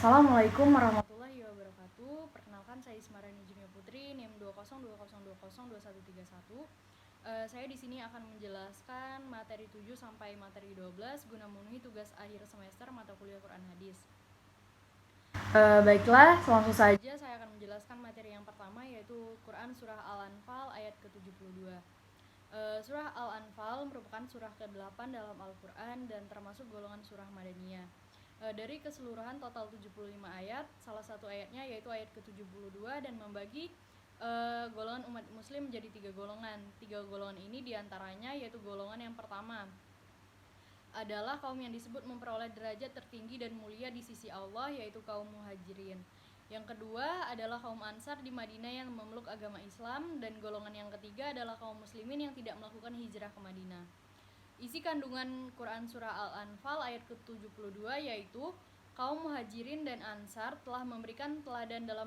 Assalamualaikum warahmatullahi wabarakatuh. Perkenalkan, saya Ismarani Jimia Putri, NIM 20202021131. Saya di sini akan menjelaskan materi 7 sampai materi 12 guna memenuhi tugas akhir semester mata kuliah Quran Hadis. Baiklah, langsung saja saya akan menjelaskan materi yang pertama, yaitu Quran Surah Al-Anfal ayat ke-72. Surah Al-Anfal merupakan surah ke-8 dalam Al-Quran dan termasuk golongan surah Madaniyah. Dari keseluruhan total 75 ayat, salah satu ayatnya yaitu ayat ke-72 dan membagi golongan umat muslim menjadi 3 golongan. 3 golongan ini diantaranya yaitu golongan yang pertama adalah kaum yang disebut memperoleh derajat tertinggi dan mulia di sisi Allah, yaitu kaum muhajirin. Yang kedua adalah kaum Ansar di Madinah yang memeluk agama Islam, dan golongan yang ketiga adalah kaum muslimin yang tidak melakukan hijrah ke Madinah. Isi kandungan Quran Surah Al-Anfal ayat ke-72 yaitu kaum muhajirin dan ansar telah memberikan teladan dalam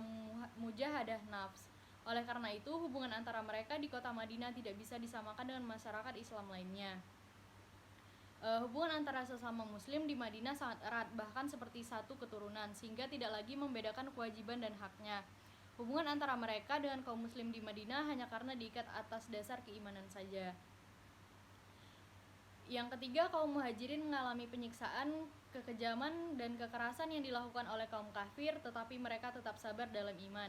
mujahadah nafs. Oleh karena itu, hubungan antara mereka di kota Madinah tidak bisa disamakan dengan masyarakat Islam lainnya. Hubungan antara sesama muslim di Madinah sangat erat, bahkan seperti satu keturunan, sehingga tidak lagi membedakan kewajiban dan haknya. Hubungan antara mereka dengan kaum muslim di Madinah hanya karena diikat atas dasar keimanan saja. Yang ketiga, kaum muhajirin mengalami penyiksaan, kekejaman, dan kekerasan yang dilakukan oleh kaum kafir, tetapi mereka tetap sabar dalam iman.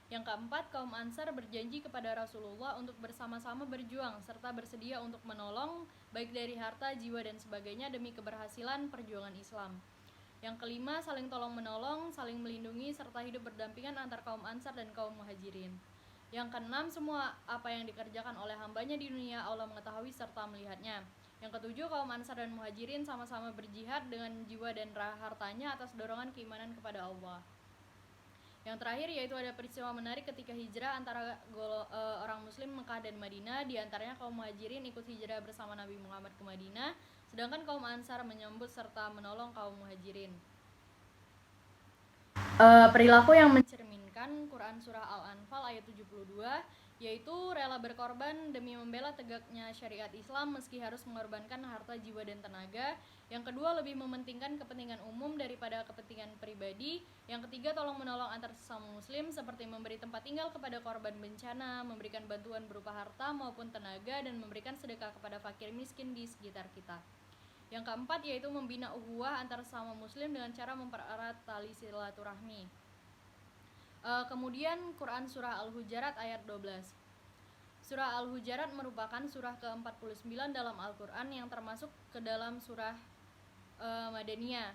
Yang keempat, kaum Ansar berjanji kepada Rasulullah untuk bersama-sama berjuang, serta bersedia untuk menolong, baik dari harta, jiwa, dan sebagainya demi keberhasilan perjuangan Islam. Yang kelima, saling tolong-menolong, saling melindungi, serta hidup berdampingan antar kaum Ansar dan kaum muhajirin. Yang keenam, semua apa yang dikerjakan oleh hambanya di dunia Allah mengetahui serta melihatnya. Yang ketujuh, kaum Ansar dan muhajirin sama-sama berjihad dengan jiwa dan hartanya atas dorongan keimanan kepada Allah. Yang terakhir yaitu ada peristiwa menarik ketika hijrah antara orang muslim Mekah dan Madinah. Di antaranya kaum muhajirin ikut hijrah bersama Nabi Muhammad ke Madinah, sedangkan kaum Ansar menyambut serta menolong kaum muhajirin. Perilaku yang mencerminkan Quran Surah Al-Anfal ayat 72 yaitu rela berkorban demi membela tegaknya syariat Islam meski harus mengorbankan harta, jiwa, dan tenaga. Yang kedua, lebih mementingkan kepentingan umum daripada kepentingan pribadi. Yang ketiga, tolong menolong antar sesama muslim seperti memberi tempat tinggal kepada korban bencana, memberikan bantuan berupa harta maupun tenaga, dan memberikan sedekah kepada fakir miskin di sekitar kita. Yang keempat yaitu membina ukhuwah antar sesama muslim dengan cara mempererat tali silaturahmi. Kemudian Quran Surah Al-Hujarat ayat 12. Surah Al-Hujarat merupakan surah ke-49 dalam Al-Quran yang termasuk ke dalam surah Madaniyah,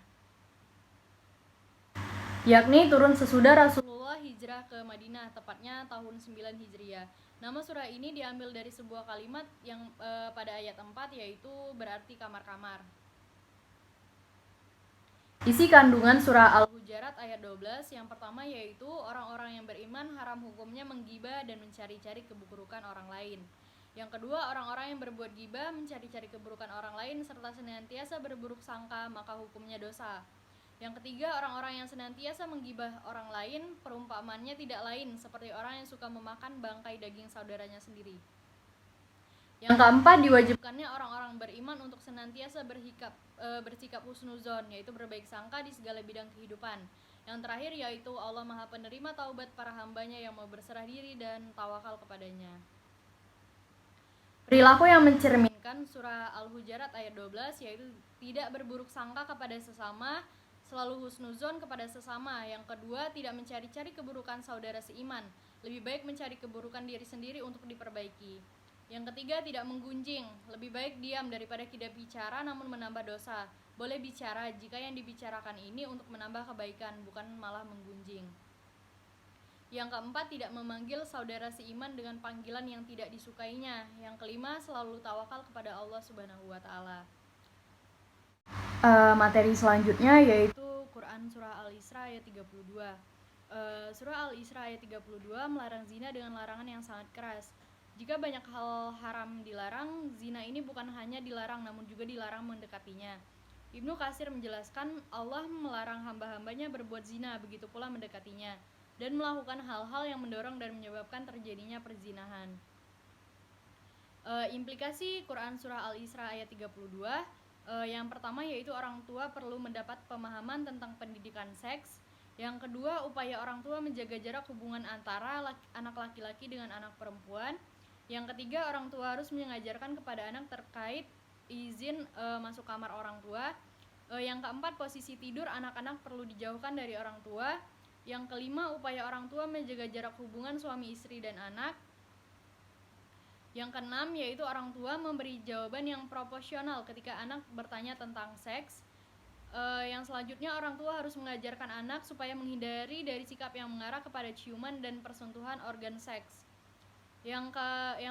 yakni turun sesudah Rasulullah hijrah ke Madinah, tepatnya tahun 9 Hijriah. Nama surah ini diambil dari sebuah kalimat yang pada ayat 4 yaitu berarti kamar-kamar. Isi kandungan surah Al-Hujarat ayat 12 yang pertama yaitu orang-orang yang beriman haram hukumnya menggibah dan mencari-cari keburukan orang lain. Yang kedua, orang-orang yang berbuat gibah, mencari-cari keburukan orang lain serta senantiasa berburuk sangka, maka hukumnya dosa. Yang ketiga, orang-orang yang senantiasa menggibah orang lain, perumpamannya tidak lain seperti orang yang suka memakan bangkai daging saudaranya sendiri. Yang keempat, diwajibkannya orang-orang beriman untuk senantiasa bersikap husnuzon, yaitu berbaik sangka di segala bidang kehidupan. Yang terakhir yaitu Allah Maha Penerima taubat para hambanya yang mau berserah diri dan tawakal kepadanya. Perilaku yang mencerminkan surah Al-Hujarat ayat 12 yaitu tidak berburuk sangka kepada sesama, selalu husnuzon kepada sesama. Yang kedua, tidak mencari-cari keburukan saudara seiman, lebih baik mencari keburukan diri sendiri untuk diperbaiki. Yang ketiga, tidak menggunjing, lebih baik diam daripada tidak bicara namun menambah dosa. Boleh bicara jika yang dibicarakan ini untuk menambah kebaikan, bukan malah menggunjing. Yang keempat, tidak memanggil saudara seiman dengan panggilan yang tidak disukainya. Yang kelima, selalu tawakal kepada Allah Subhanahu wa Ta'ala. Materi selanjutnya yaitu Quran Surah Al-Isra ayat 32. Surah Al-Isra ayat 32 melarang zina dengan larangan yang sangat keras. Jika banyak hal haram dilarang, zina ini bukan hanya dilarang namun juga dilarang mendekatinya. Ibnu Katsir menjelaskan Allah melarang hamba-hambanya berbuat zina, begitu pula mendekatinya, dan melakukan hal-hal yang mendorong dan menyebabkan terjadinya perzinahan. Implikasi Quran Surah Al-Isra ayat 32, yang pertama yaitu orang tua perlu mendapat pemahaman tentang pendidikan seks. Yang kedua, upaya orang tua menjaga jarak hubungan antara anak laki-laki dengan anak perempuan. Yang ketiga, orang tua harus mengajarkan kepada anak terkait izin masuk kamar orang tua. Yang keempat, posisi tidur anak-anak perlu dijauhkan dari orang tua. Yang kelima, upaya orang tua menjaga jarak hubungan suami istri dan anak. Yang keenam, yaitu orang tua memberi jawaban yang proporsional ketika anak bertanya tentang seks. Yang selanjutnya, orang tua harus mengajarkan anak supaya menghindari dari sikap yang mengarah kepada ciuman dan persentuhan organ seks. Yang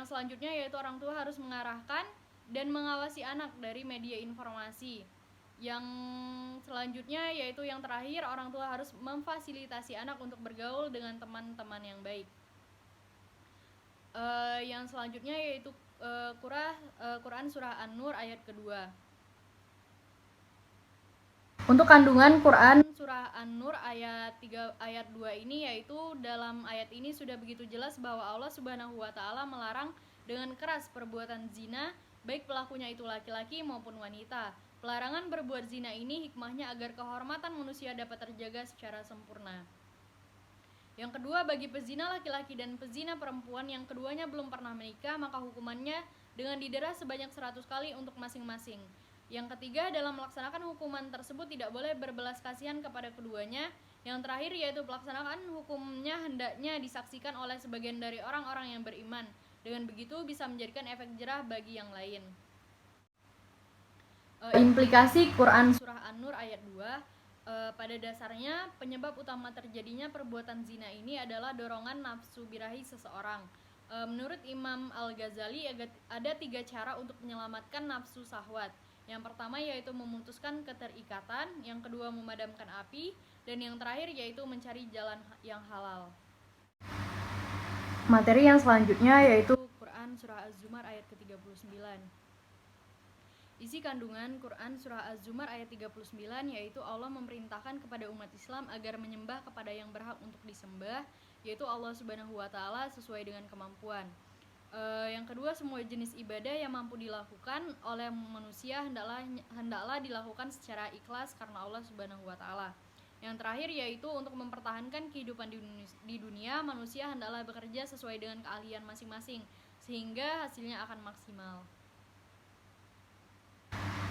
selanjutnya, yaitu orang tua harus mengarahkan dan mengawasi anak dari media informasi. Yang selanjutnya, yaitu yang terakhir, orang tua harus memfasilitasi anak untuk bergaul dengan teman-teman yang baik. Yang selanjutnya yaitu Quran surah An-Nur ayat kedua. Untuk kandungan Quran surah An-Nur ayat 2 ini, yaitu dalam ayat ini sudah begitu jelas bahwa Allah Subhanahu wa taala melarang dengan keras perbuatan zina, baik pelakunya itu laki-laki maupun wanita. Pelarangan berbuat zina ini hikmahnya agar kehormatan manusia dapat terjaga secara sempurna. Yang kedua, bagi pezina laki-laki dan pezina perempuan yang keduanya belum pernah menikah, maka hukumannya dengan didera sebanyak 100 kali untuk masing-masing. Yang ketiga, dalam melaksanakan hukuman tersebut tidak boleh berbelas kasihan kepada keduanya. Yang terakhir, yaitu pelaksanaan hukumnya hendaknya disaksikan oleh sebagian dari orang-orang yang beriman. Dengan begitu bisa menjadikan efek jerah bagi yang lain. Implikasi Quran surah An-Nur ayat 2. Pada dasarnya, penyebab utama terjadinya perbuatan zina ini adalah dorongan nafsu birahi seseorang. Menurut Imam Al-Ghazali, ada 3 cara untuk menyelamatkan nafsu syahwat. Yang pertama yaitu memutuskan keterikatan, yang kedua memadamkan api, dan yang terakhir yaitu mencari jalan yang halal. Materi yang selanjutnya yaitu Quran surah Az-Zumar ayat ke-39. Isi kandungan Quran surah Az-Zumar ayat 39 yaitu Allah memerintahkan kepada umat Islam agar menyembah kepada yang berhak untuk disembah, yaitu Allah Subhanahu wa taala sesuai dengan kemampuan. Yang kedua, semua jenis ibadah yang mampu dilakukan oleh manusia hendaklah dilakukan secara ikhlas karena Allah Subhanahu wa taala. Yang terakhir yaitu untuk mempertahankan kehidupan di dunia, manusia hendaklah bekerja sesuai dengan keahlian masing-masing sehingga hasilnya akan maksimal.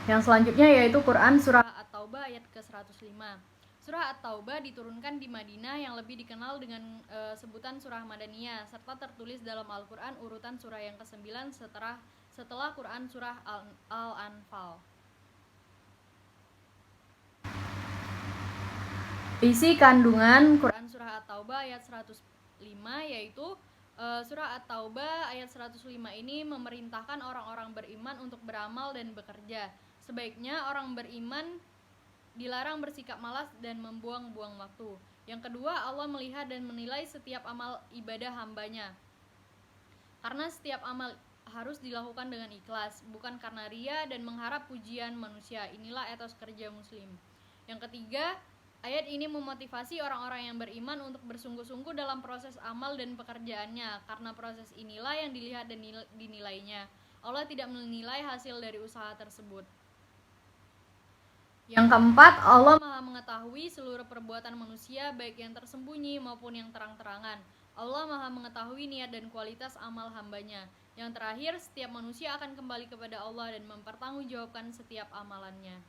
Yang selanjutnya yaitu Quran surah At-Taubah ayat ke-105. Surah At-Taubah diturunkan di Madinah yang lebih dikenal dengan sebutan surah Madaniyah, serta tertulis dalam Al-Quran urutan surah yang ke-9 setelah Quran surah Al-Anfal. Isi kandungan Quran surah At-Taubah ayat 105 yaitu surah At-Taubah ayat 105 ini memerintahkan orang-orang beriman untuk beramal dan bekerja. Sebaiknya orang beriman dilarang bersikap malas dan membuang-buang waktu. Yang kedua, Allah melihat dan menilai setiap amal ibadah hambanya. Karena setiap amal harus dilakukan dengan ikhlas, bukan karena ria dan mengharap pujian manusia. Inilah etos kerja muslim. Yang ketiga, ayat ini memotivasi orang-orang yang beriman untuk bersungguh-sungguh dalam proses amal dan pekerjaannya, karena proses inilah yang dilihat dan dinilainya. Allah tidak menilai hasil dari usaha tersebut. Yang keempat, Allah Maha mengetahui seluruh perbuatan manusia, baik yang tersembunyi maupun yang terang-terangan. Allah Maha mengetahui niat dan kualitas amal hambanya. Yang terakhir, setiap manusia akan kembali kepada Allah dan mempertanggungjawabkan setiap amalannya.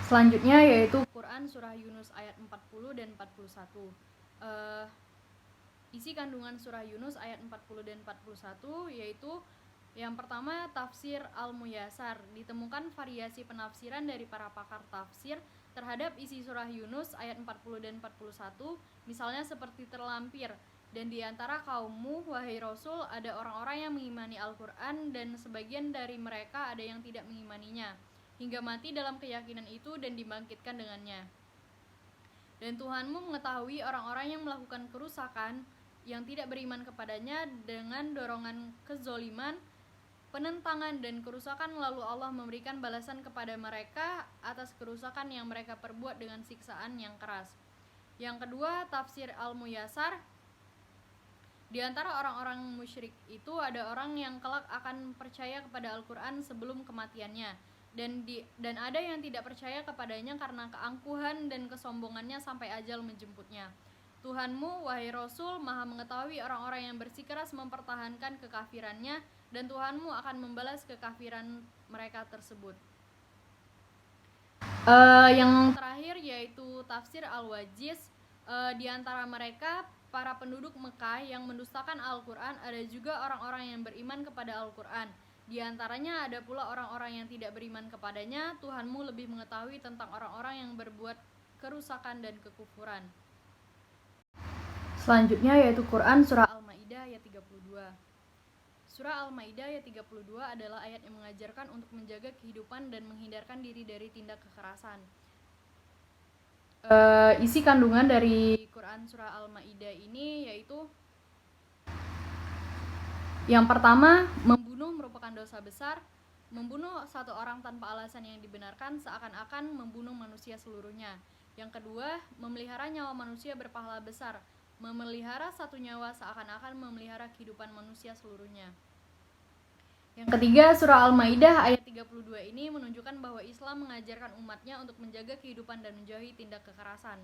Selanjutnya yaitu Quran surah Yunus ayat 40 dan 41. Isi kandungan surah Yunus ayat 40 dan 41 yaitu yang pertama, tafsir Al-Muyassar. Ditemukan variasi penafsiran dari para pakar tafsir terhadap isi surah Yunus ayat 40 dan 41, misalnya seperti terlampir, dan di antara kaummu, wahai Rasul, ada orang-orang yang mengimani Al-Quran dan sebagian dari mereka ada yang tidak mengimaninya, hingga mati dalam keyakinan itu dan dibangkitkan dengannya. Dan Tuhanmu mengetahui orang-orang yang melakukan kerusakan, yang tidak beriman kepadanya dengan dorongan kezoliman, penentangan dan kerusakan, lalu Allah memberikan balasan kepada mereka atas kerusakan yang mereka perbuat dengan siksaan yang keras. Yang kedua, tafsir Al-Muyassar. Di antara orang-orang musyrik itu ada orang yang kelak akan percaya kepada Al-Quran sebelum kematiannya. dan ada yang tidak percaya kepadanya karena keangkuhan dan kesombongannya sampai ajal menjemputnya. Tuhanmu, wahai Rasul, Maha mengetahui orang-orang yang bersikeras mempertahankan kekafirannya, dan Tuhanmu akan membalas kekafiran mereka tersebut. Yang terakhir yaitu tafsir Al-Wajiz. Di antara mereka para penduduk Mekah yang mendustakan Al-Quran, ada juga orang-orang yang beriman kepada Al-Quran. Di antaranya ada pula orang-orang yang tidak beriman kepadanya. Tuhanmu lebih mengetahui tentang orang-orang yang berbuat kerusakan dan kekufuran. Selanjutnya yaitu Quran Surah Al-Ma'idah ayat 32. Surah Al-Ma'idah ayat 32 adalah ayat yang mengajarkan untuk menjaga kehidupan dan menghindarkan diri dari tindak kekerasan. Isi kandungan dari Quran Surah Al-Ma'idah ini yaitu yang pertama, membunuh merupakan dosa besar. Membunuh satu orang tanpa alasan yang dibenarkan seakan-akan membunuh manusia seluruhnya. Yang kedua, memelihara nyawa manusia berpahala besar. Memelihara satu nyawa seakan-akan memelihara kehidupan manusia seluruhnya. Yang ketiga, surah Al-Ma'idah ayat 32 ini menunjukkan bahwa Islam mengajarkan umatnya untuk menjaga kehidupan dan menjauhi tindak kekerasan.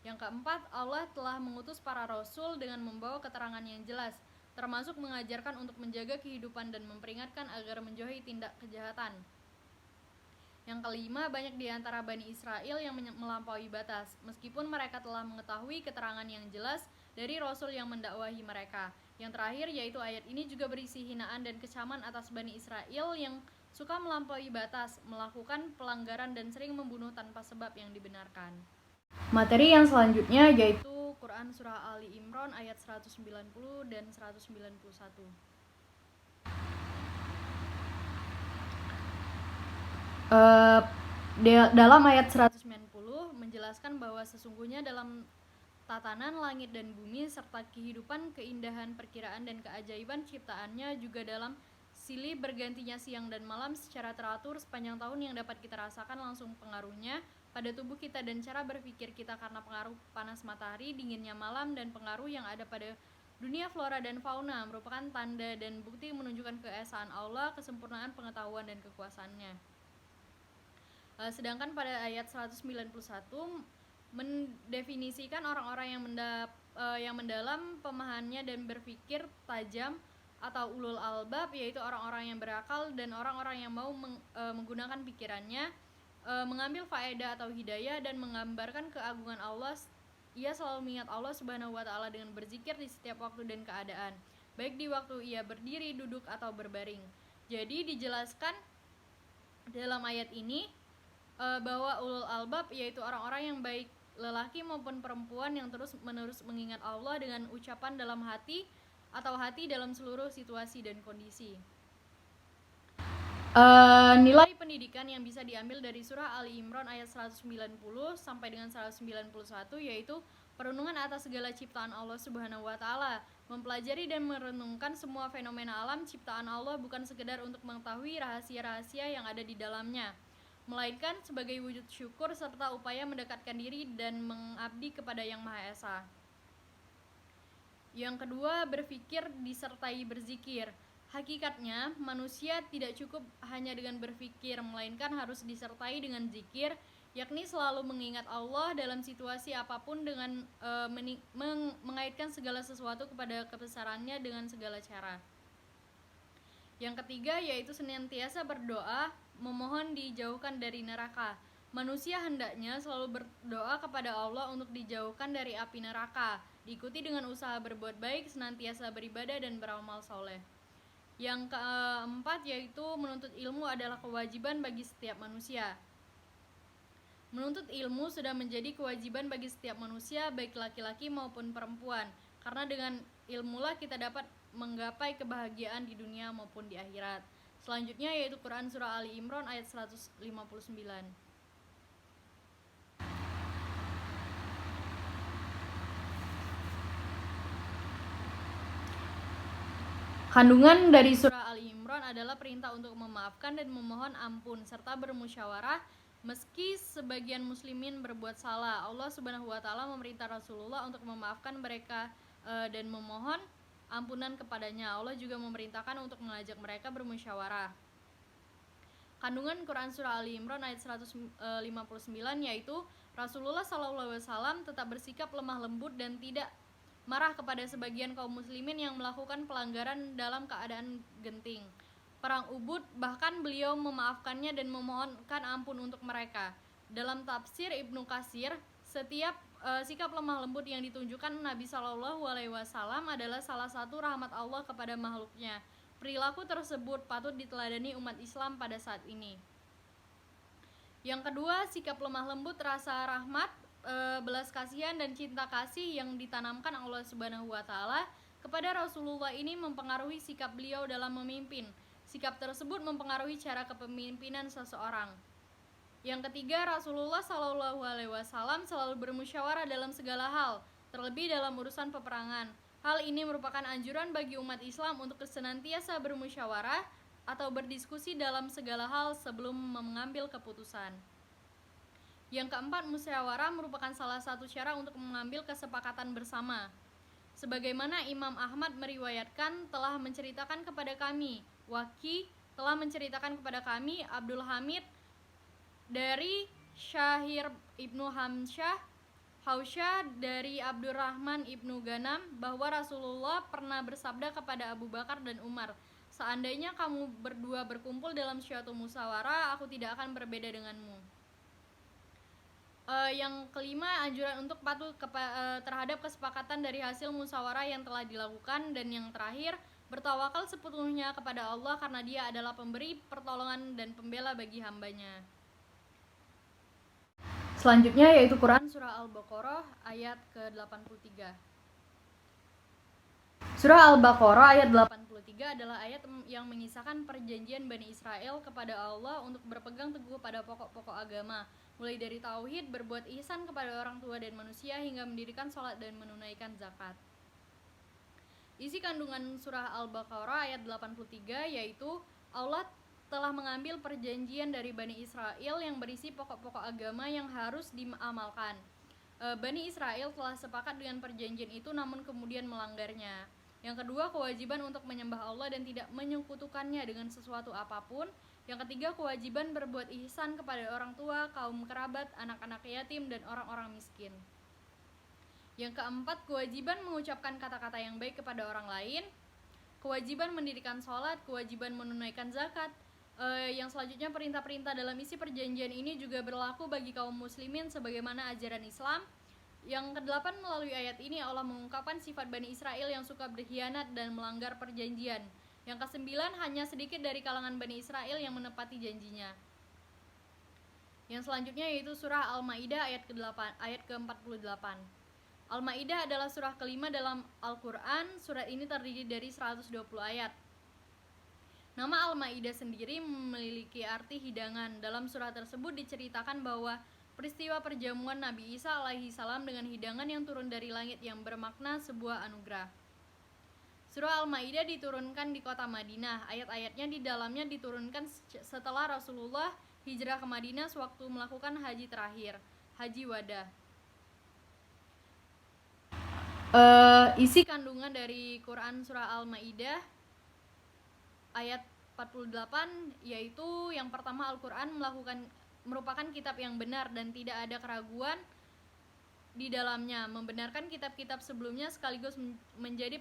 Yang keempat, Allah telah mengutus para rasul dengan membawa keterangan yang jelas, termasuk mengajarkan untuk menjaga kehidupan dan memperingatkan agar menjauhi tindak kejahatan. Yang kelima, banyak di antara Bani Israel yang melampaui batas, meskipun mereka telah mengetahui keterangan yang jelas dari Rasul yang mendakwahi mereka. Yang terakhir, yaitu ayat ini juga berisi hinaan dan kecaman atas Bani Israel yang suka melampaui batas, melakukan pelanggaran dan sering membunuh tanpa sebab yang dibenarkan. Materi yang selanjutnya yaitu Quran Surah Ali Imran ayat 190 dan 191. Dalam ayat 190 menjelaskan bahwa sesungguhnya dalam tatanan langit dan bumi serta kehidupan, keindahan, perkiraan, dan keajaiban ciptaannya, juga dalam silih bergantinya siang dan malam secara teratur sepanjang tahun yang dapat kita rasakan langsung pengaruhnya pada tubuh kita dan cara berpikir kita karena pengaruh panas matahari, dinginnya malam, dan pengaruh yang ada pada dunia flora dan fauna merupakan tanda dan bukti menunjukkan keesaan Allah, kesempurnaan pengetahuan dan kekuasaannya. Sedangkan pada ayat 191 mendefinisikan orang-orang yang mendalam pemahamannya dan berpikir tajam atau ulul albab, yaitu orang-orang yang berakal dan orang-orang yang mau menggunakan pikirannya, mengambil faedah atau hidayah dan menggambarkan keagungan Allah. Ia selalu mengingat Allah Subhanahu wa taala dengan berzikir di setiap waktu dan keadaan, baik di waktu ia berdiri, duduk, atau berbaring. Jadi dijelaskan dalam ayat ini bahwa ulul albab yaitu orang-orang yang baik lelaki maupun perempuan yang terus-menerus mengingat Allah dengan ucapan dalam hati atau hati dalam seluruh situasi dan kondisi. Nilai pendidikan yang bisa diambil dari surah Ali Imran ayat 190 sampai dengan 191 yaitu perenungan atas segala ciptaan Allah Subhanahu wa taala, mempelajari dan merenungkan semua fenomena alam ciptaan Allah bukan sekedar untuk mengetahui rahasia-rahasia yang ada di dalamnya, melainkan sebagai wujud syukur serta upaya mendekatkan diri dan mengabdi kepada Yang Maha Esa. Yang kedua, berpikir disertai berzikir. Hakikatnya, manusia tidak cukup hanya dengan berpikir, melainkan harus disertai dengan zikir, yakni selalu mengingat Allah dalam situasi apapun dengan mengaitkan segala sesuatu kepada kebesarannya dengan segala cara. Yang ketiga, yaitu senantiasa berdoa, memohon dijauhkan dari neraka. Manusia hendaknya selalu berdoa kepada Allah untuk dijauhkan dari api neraka, diikuti dengan usaha berbuat baik, senantiasa beribadah dan beramal soleh. Yang keempat, yaitu menuntut ilmu adalah kewajiban bagi setiap manusia. Menuntut ilmu sudah menjadi kewajiban bagi setiap manusia, baik laki-laki maupun perempuan, karena dengan ilmulah kita dapat menggapai kebahagiaan di dunia maupun di akhirat. Selanjutnya yaitu Quran Surah Ali Imran ayat 159. Kandungan dari surah Ali Imran adalah perintah untuk memaafkan dan memohon ampun serta bermusyawarah meski sebagian muslimin berbuat salah. Allah Subhanahu wa taala memerintah Rasulullah untuk memaafkan mereka dan memohon ampunan kepadanya. Allah juga memerintahkan untuk mengajak mereka bermusyawarah. kandungan Quran Surah Ali Imran ayat 159, yaitu Rasulullah SAW tetap bersikap lemah lembut dan tidak marah kepada sebagian kaum muslimin yang melakukan pelanggaran dalam keadaan genting. Perang Uhud, bahkan beliau memaafkannya dan memohonkan ampun untuk mereka. Dalam tafsir Ibnu Katsir, setiap sikap lemah lembut yang ditunjukkan Nabi SAW adalah salah satu rahmat Allah kepada makhluknya. Perilaku tersebut patut diteladani umat Islam pada saat ini. Yang kedua, sikap lemah lembut, rasa rahmat, belas kasihan dan cinta kasih yang ditanamkan Allah Subhanahu wa taala kepada Rasulullah ini mempengaruhi sikap beliau dalam memimpin. Sikap tersebut mempengaruhi cara kepemimpinan seseorang. Yang ketiga, Rasulullah SAW selalu bermusyawarah dalam segala hal, terlebih dalam urusan peperangan. Hal ini merupakan anjuran bagi umat Islam untuk senantiasa bermusyawarah atau berdiskusi dalam segala hal sebelum mengambil keputusan. Yang keempat, musyawarah merupakan salah satu cara untuk mengambil kesepakatan bersama. Sebagaimana Imam Ahmad meriwayatkan telah menceritakan kepada kami, Waki telah menceritakan kepada kami, Abdul Hamid dari Syahir Ibnu Hausyah dari Abdurrahman Ibnu Ganam bahwa Rasulullah pernah bersabda kepada Abu Bakar dan Umar, seandainya kamu berdua berkumpul dalam suatu musyawarah, aku tidak akan berbeda denganmu. Yang kelima, anjuran untuk patuh terhadap kesepakatan dari hasil musyawarah yang telah dilakukan. Dan yang terakhir, bertawakal sepenuhnya kepada Allah karena Dia adalah pemberi pertolongan dan pembela bagi hambanya. Selanjutnya yaitu Quran Surah Al-Baqarah ayat ke-83. Surah Al-Baqarah ayat 83 adalah ayat yang mengisahkan perjanjian Bani Israel kepada Allah untuk berpegang teguh pada pokok-pokok agama, mulai dari tauhid, berbuat ihsan kepada orang tua dan manusia, hingga mendirikan sholat dan menunaikan zakat. Isi kandungan surah Al-Baqarah ayat 83 yaitu Allah telah mengambil perjanjian dari Bani Israel yang berisi pokok-pokok agama yang harus diamalkan. Bani Israel telah sepakat dengan perjanjian itu namun kemudian melanggarnya. Yang kedua, kewajiban untuk menyembah Allah dan tidak menyekutukannya dengan sesuatu apapun. Yang ketiga, kewajiban berbuat ihsan kepada orang tua, kaum kerabat, anak-anak yatim, dan orang-orang miskin. Yang keempat, kewajiban mengucapkan kata-kata yang baik kepada orang lain. Kewajiban mendirikan sholat, kewajiban menunaikan zakat. Yang selanjutnya, perintah-perintah dalam isi perjanjian ini juga berlaku bagi kaum muslimin sebagaimana ajaran Islam. Yang kedelapan, melalui ayat ini Allah mengungkapkan sifat Bani Israel yang suka berkhianat dan melanggar perjanjian. Yang kesembilan, hanya sedikit dari kalangan Bani Israel yang menepati janjinya. Yang selanjutnya yaitu surah Al-Maidah ayat ke-48. Al-Maidah adalah surah kelima dalam Al-Quran. Surat ini terdiri dari 120 ayat. Nama Al-Maidah sendiri memiliki arti hidangan. Dalam surah tersebut diceritakan bahwa peristiwa perjamuan Nabi Isa alaihi salam dengan hidangan yang turun dari langit yang bermakna sebuah anugerah. Surah Al-Maidah diturunkan di kota Madinah. Ayat-ayatnya di dalamnya diturunkan setelah Rasulullah hijrah ke Madinah sewaktu melakukan haji terakhir, Haji Wada. Isi kandungan dari Quran Surah Al-Maidah ayat 48 yaitu yang pertama, Al-Quran merupakan kitab yang benar dan tidak ada keraguan di dalamnya, membenarkan kitab-kitab sebelumnya sekaligus menjadi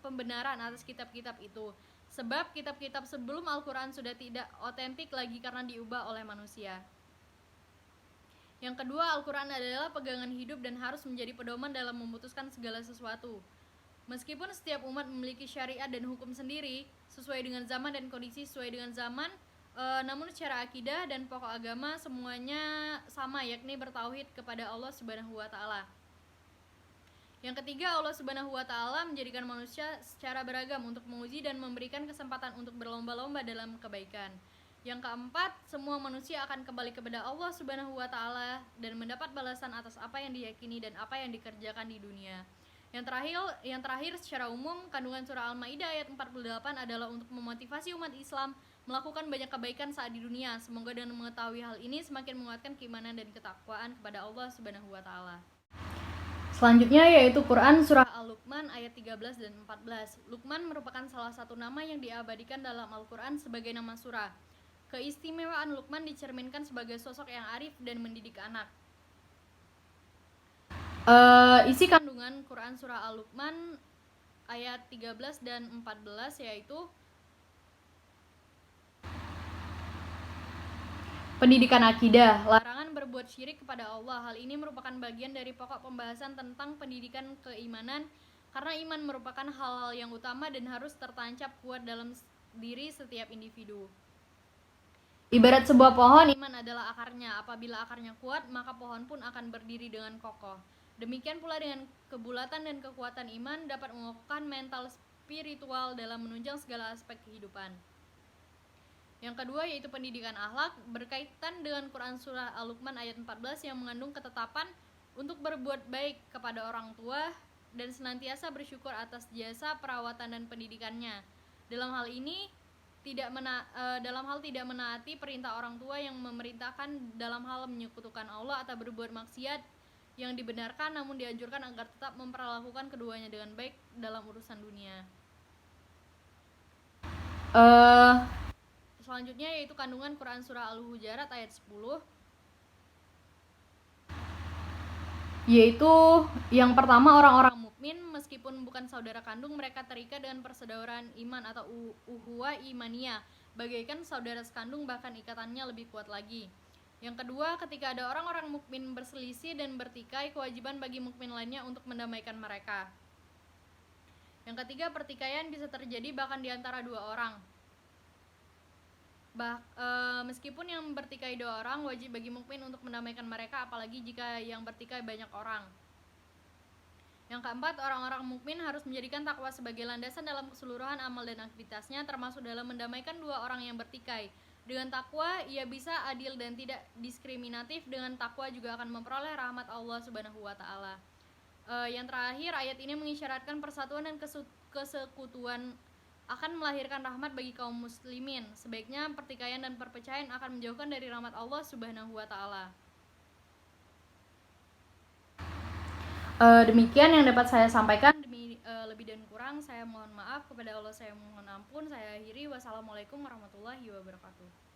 pembenaran atas kitab-kitab itu. Sebab kitab-kitab sebelum Al-Quran sudah tidak otentik lagi karena diubah oleh manusia. Yang kedua, Al-Quran adalah pegangan hidup dan harus menjadi pedoman dalam memutuskan segala sesuatu. Meskipun setiap umat memiliki syariat dan hukum sendiri sesuai dengan zaman dan kondisi sesuai dengan zaman, namun secara akidah dan pokok agama semuanya sama, yakni bertauhid kepada Allah Subhanahu wa taala. Yang ketiga, Allah Subhanahu wa taala menjadikan manusia secara beragam untuk menguji dan memberikan kesempatan untuk berlomba-lomba dalam kebaikan. Yang keempat, semua manusia akan kembali kepada Allah Subhanahu wa taala dan mendapat balasan atas apa yang diyakini dan apa yang dikerjakan di dunia. Yang terakhir secara umum, kandungan surah Al-Maidah ayat 48 adalah untuk memotivasi umat Islam melakukan banyak kebaikan saat di dunia. Semoga dengan mengetahui hal ini semakin menguatkan keimanan dan ketakwaan kepada Allah Subhanahu wa taala. Selanjutnya yaitu Quran surah Al-Luqman ayat 13 dan 14. Luqman merupakan salah satu nama yang diabadikan dalam Al-Quran sebagai nama surah. Keistimewaan Luqman dicerminkan sebagai sosok yang arif dan mendidik anak. Isi kandungan Quran Surah Al-Luqman ayat 13 dan 14 yaitu pendidikan akidah, larangan berbuat syirik kepada Allah. Hal ini merupakan bagian dari pokok pembahasan tentang pendidikan keimanan karena iman merupakan hal-hal yang utama dan harus tertancap kuat dalam diri setiap individu. Ibarat sebuah pohon, iman adalah akarnya. Apabila akarnya kuat, maka pohon pun akan berdiri dengan kokoh. Demikian pula dengan kebulatan dan kekuatan iman dapat mengokohkan mental spiritual dalam menunjang segala aspek kehidupan. Yang kedua yaitu pendidikan akhlak, berkaitan dengan Quran Surah Al-Luqman ayat 14 yang mengandung ketetapan untuk berbuat baik kepada orang tua dan senantiasa bersyukur atas jasa perawatan dan pendidikannya. Dalam hal tidak menaati perintah orang tua yang memerintahkan dalam hal menyekutukan Allah atau berbuat maksiat yang dibenarkan, namun dianjurkan agar tetap memperlakukan keduanya dengan baik dalam urusan dunia. Selanjutnya yaitu kandungan Quran Surah Al-Hujurat ayat 10, yaitu yang pertama, orang-orang mukmin meskipun bukan saudara kandung mereka terikat dengan persaudaraan iman atau uhuwa imaniyah, bagaikan saudara sekandung, bahkan ikatannya lebih kuat lagi. Yang kedua, ketika ada orang-orang mukmin berselisih dan bertikai, kewajiban bagi mukmin lainnya untuk mendamaikan mereka. Yang ketiga, pertikaian bisa terjadi bahkan di antara dua orang. Meskipun yang bertikai dua orang, wajib bagi mukmin untuk mendamaikan mereka, apalagi jika yang bertikai banyak orang. Yang keempat, orang-orang mukmin harus menjadikan takwa sebagai landasan dalam keseluruhan amal dan aktivitasnya, termasuk dalam mendamaikan dua orang yang bertikai. Dengan takwa, ia bisa adil dan tidak diskriminatif. Dengan takwa juga akan memperoleh rahmat Allah Subhanahu wa Ta'ala. Yang terakhir, ayat ini mengisyaratkan persatuan dan kesekutuan akan melahirkan rahmat bagi kaum muslimin. Sebaiknya pertikaian dan perpecahan akan menjauhkan dari rahmat Allah Subhanahu wa Ta'ala. Demikian yang dapat saya sampaikan. Demi lebih dan kurang saya mohon maaf. Kepada Allah saya mohon ampun. Saya akhiri. Wassalamualaikum warahmatullahi wabarakatuh.